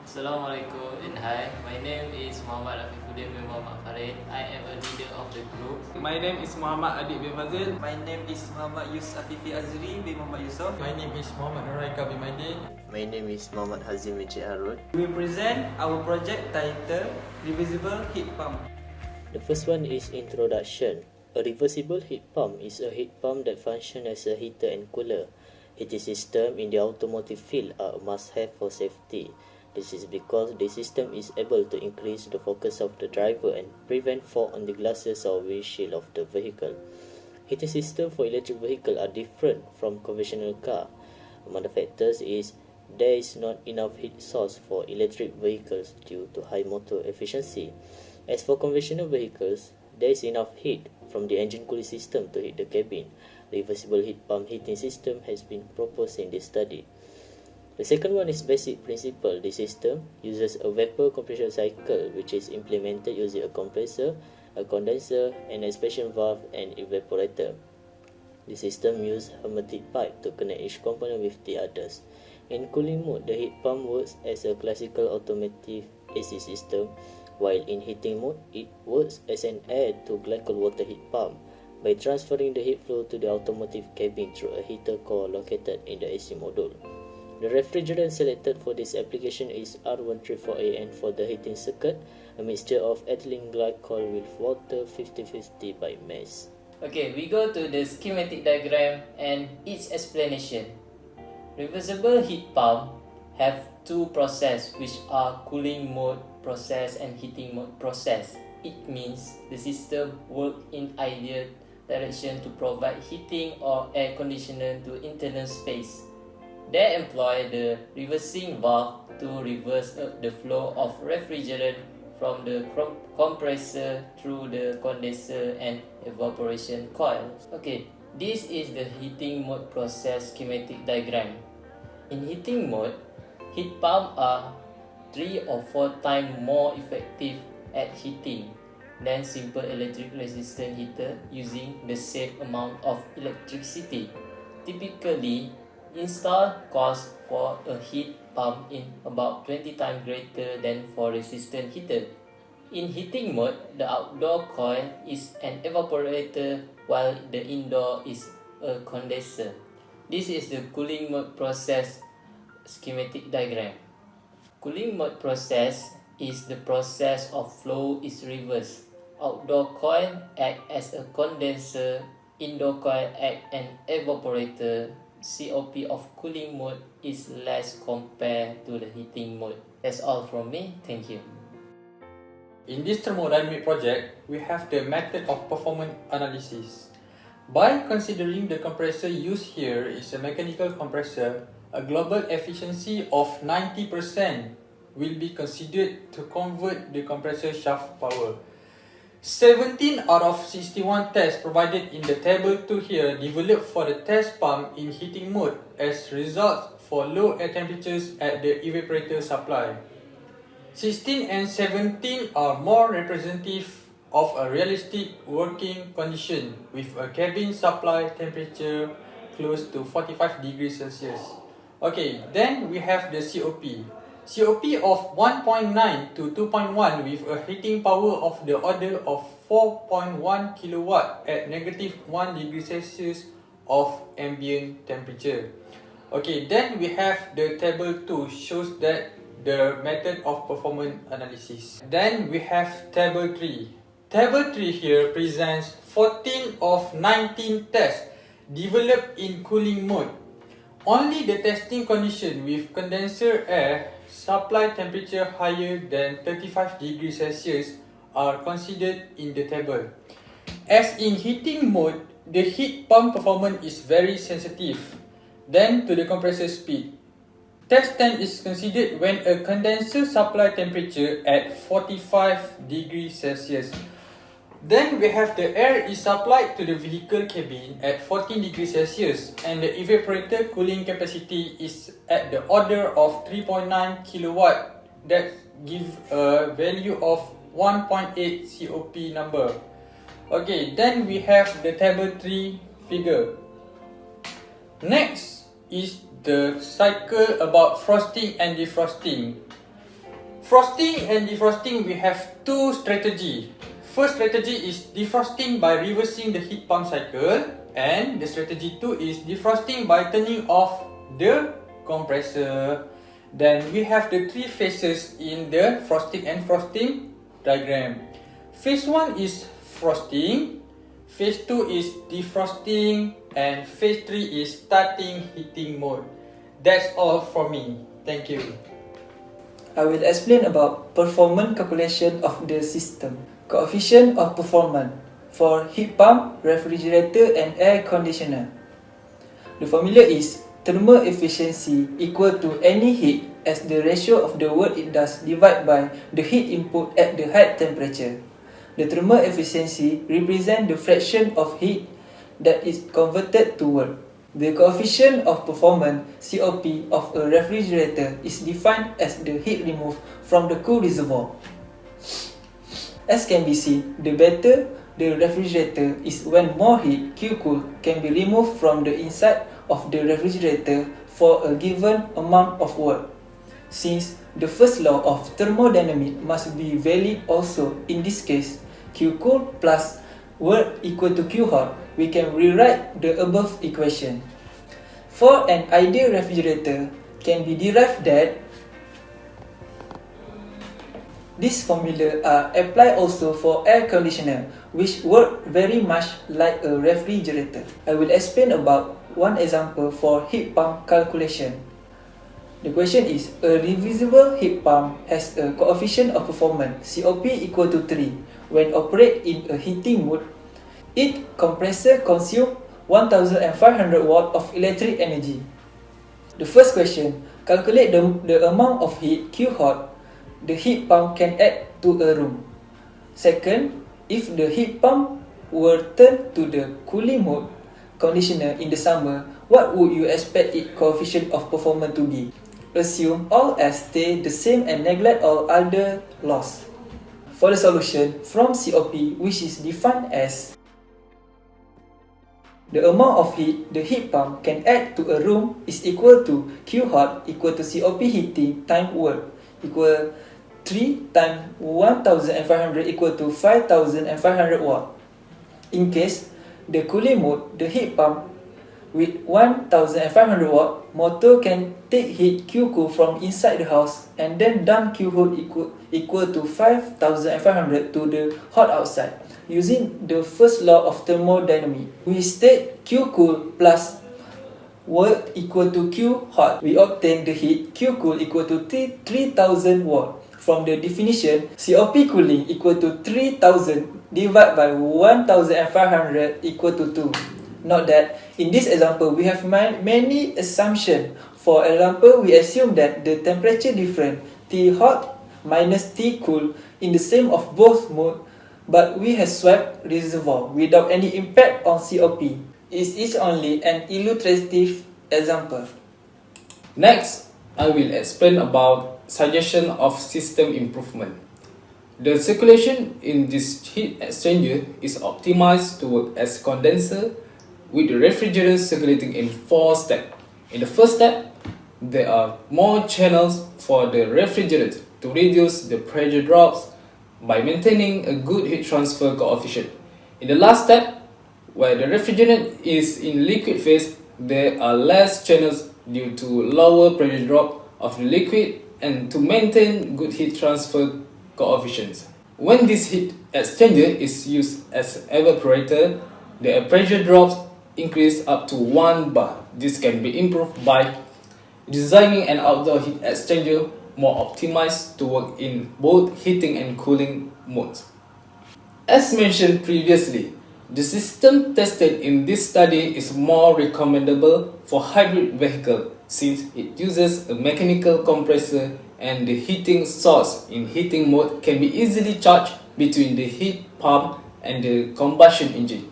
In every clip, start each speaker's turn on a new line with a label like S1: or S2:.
S1: Assalamualaikum and hi, my name is Muhammad Afifuddin bin Muhammad Farid. I am a leader of the group.
S2: My name is Muhammad Adik bin Fazil.
S3: My name is Muhammad Afifi Azri bin Muhammad Yusof.
S2: My name is Muhammad Nuraika bin Maidin.
S4: My name is Muhammad Hazim Encik Harun.
S3: We present our project titled Reversible Heat Pump.
S4: The first one is introduction. A reversible heat pump is a heat pump that functions as a heater and cooler. Heating system in the automotive field are a must-have for safety. This is because the system is able to increase the focus of the driver and prevent fog on the glasses or windshield of the vehicle. Heating system for electric vehicle are different from conventional car. Among the factors is there is not enough heat source for electric vehicles due to high motor efficiency. As for conventional vehicles, there is enough heat from the engine cooling system to heat the cabin. Reversible heat pump heating system has been proposed in this study. The second one is basic principle. The system uses a vapor compression cycle which is implemented using a compressor, a condenser, an expansion valve and evaporator. The system uses hermetic pipe to connect each component with the others. In cooling mode, the heat pump works as a classical automotive AC system, while in heating mode, it works as an air to glycol water heat pump by transferring the heat flow to the automotive cabin through a heater core located in the AC module. The refrigerant selected for this application is R134A, and for the heating circuit, a mixture of ethylene glycol with water 50-50 by mass.
S1: Okay, we go to the schematic diagram and its explanation. Reversible heat pump have two processes which are cooling mode process and heating mode process. It means the system works in ideal direction to provide heating or air conditioner to internal space. They employ the reversing valve to reverse the flow of refrigerant from the compressor through the condenser and evaporation coil. Okay, this is the heating mode process schematic diagram. In heating mode, heat pumps are 3 or 4 times more effective at heating than simple electric resistant heater using the same amount of electricity. Typically, install cost for a heat pump in about 20 times greater than for resistant heater. In heating mode, the outdoor coil is an evaporator while the indoor is a condenser. This is the cooling mode process schematic diagram. Cooling mode process is the process of flow is reversed. Outdoor coil act as a condenser, indoor coil act an evaporator. COP of cooling mode is less compared to the heating mode. That's all from me. Thank you.
S2: In this thermodynamic project, we have the method of performance analysis. By considering the compressor used here is a mechanical compressor, a global efficiency of 90% will be considered to convert the compressor shaft power. 17 out of 61 tests provided in the table 2 here developed for the test pump in heating mode as results for low air temperatures at the evaporator supply. 16 and 17 are more representative of a realistic working condition with a cabin supply temperature close to 45 degrees Celsius. Okay, then we have the COP. COP of 1.9 to 2.1 with a heating power of the order of 4.1 kilowatt at negative 1 degree Celsius of ambient temperature. Okay, then we have the table 2 shows that the method of performance analysis. Then we have table 3. Table 3 here presents 14 of 19 tests developed in cooling mode. Only the testing condition with condenser air supply temperature higher than 35 degrees Celsius are considered in the table. As in heating mode, the heat pump performance is very sensitive. Then to the compressor speed. Test 10 is considered when a condenser supply temperature at 45 degrees Celsius. Then we have the air is supplied to the vehicle cabin at 14 degrees Celsius and the evaporator cooling capacity is at the order of 3.9 kilowatt. That gives a value of 1.8 COP number. Okay, then we have the table 3 figure. Next is the cycle about frosting and defrosting. Frosting and defrosting, we have two strategies. First strategy is defrosting by reversing the heat pump cycle, and the strategy 2 is defrosting by turning off the compressor. Then we have the three phases in the frosting and frosting diagram. Phase 1 is frosting, phase 2 is defrosting, and phase 3 is starting heating mode. That's all from me. Thank you.
S3: I will explain about performance calculation of the system. Coefficient of performance for heat pump, refrigerator and air conditioner. The formula is thermal efficiency equal to any heat as the ratio of the work it does divided by the heat input at the high temperature. The thermal efficiency represents the fraction of heat that is converted to work. The coefficient of performance COP of a refrigerator is defined as the heat removed from the cool reservoir. As can be seen, the better the refrigerator is when more heat Q-cool can be removed from the inside of the refrigerator for a given amount of work. Since the first law of thermodynamics must be valid also in this case, Q-cool plus work equal to Q-hot, we can rewrite the above equation. For an ideal refrigerator, can be derived that these formulas are applied also for air conditioner, which work very much like a refrigerator. I will explain about one example for heat pump calculation. The question is, a reversible heat pump has a coefficient of performance COP equal to 3 when operate in a heating mode. Its compressor consumes 1500 watt of electric energy. The first question, calculate the amount of heat Q-hot the heat pump can add to a room. Second, if the heat pump were turned to the cooling mode conditioner in the summer, what would you expect its coefficient of performance to be? Assume all else stay the same and neglect all other loss. For the solution, from COP, which is defined as the amount of heat the heat pump can add to a room is equal to Q-hot equal to COP heating time work equal 3 times 1500 equal to 5500 watt. In case the cooling mode, the heat pump with 1500 watt motor can take heat Q-cool from inside the house and then dump Q-hot equal to 5500 to the hot outside. Using the first law of thermodynamics, we state Q-cool plus work equal to Q-hot. We obtain the heat Q-cool equal to 3000 watt. From the definition, COP cooling equal to 3000 divided by 1500 equal to 2. Note that in this example, we have many assumptions. For example, we assume that the temperature difference T hot minus T cool in the same of both mode, but we have swapped reservoir without any impact on COP. It is only an illustrative example.
S5: Next, I will explain about suggestion of system improvement. The circulation in this heat exchanger is optimized to work as condenser with the refrigerant circulating in 4 steps. In the first step, there are more channels for the refrigerant to reduce the pressure drops by maintaining a good heat transfer coefficient. In the last step, where the refrigerant is in liquid phase, there are less channels due to lower pressure drop of the liquid and to maintain good heat transfer coefficients. When this heat exchanger is used as evaporator, the pressure drops increase up to 1 bar. This can be improved by designing an outdoor heat exchanger more optimized to work in both heating and cooling modes. As mentioned previously, the system tested in this study is more recommendable for hybrid vehicle since it uses a mechanical compressor and the heating source in heating mode can be easily charged between the heat pump and the combustion engine.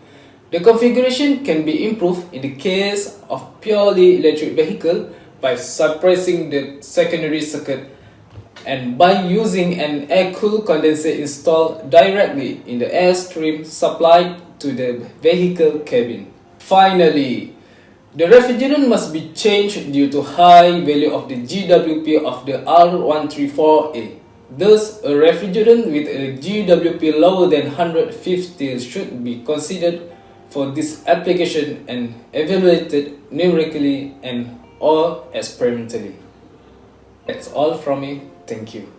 S5: The configuration can be improved in the case of purely electric vehicle by suppressing the secondary circuit and by using an air-cooled condenser installed directly in the airstream supplied to the vehicle cabin. Finally, the refrigerant must be changed due to high value of the GWP of the R134A. Thus, a refrigerant with a GWP lower than 150 should be considered for this application and evaluated numerically and or experimentally. That's all from me. Thank you.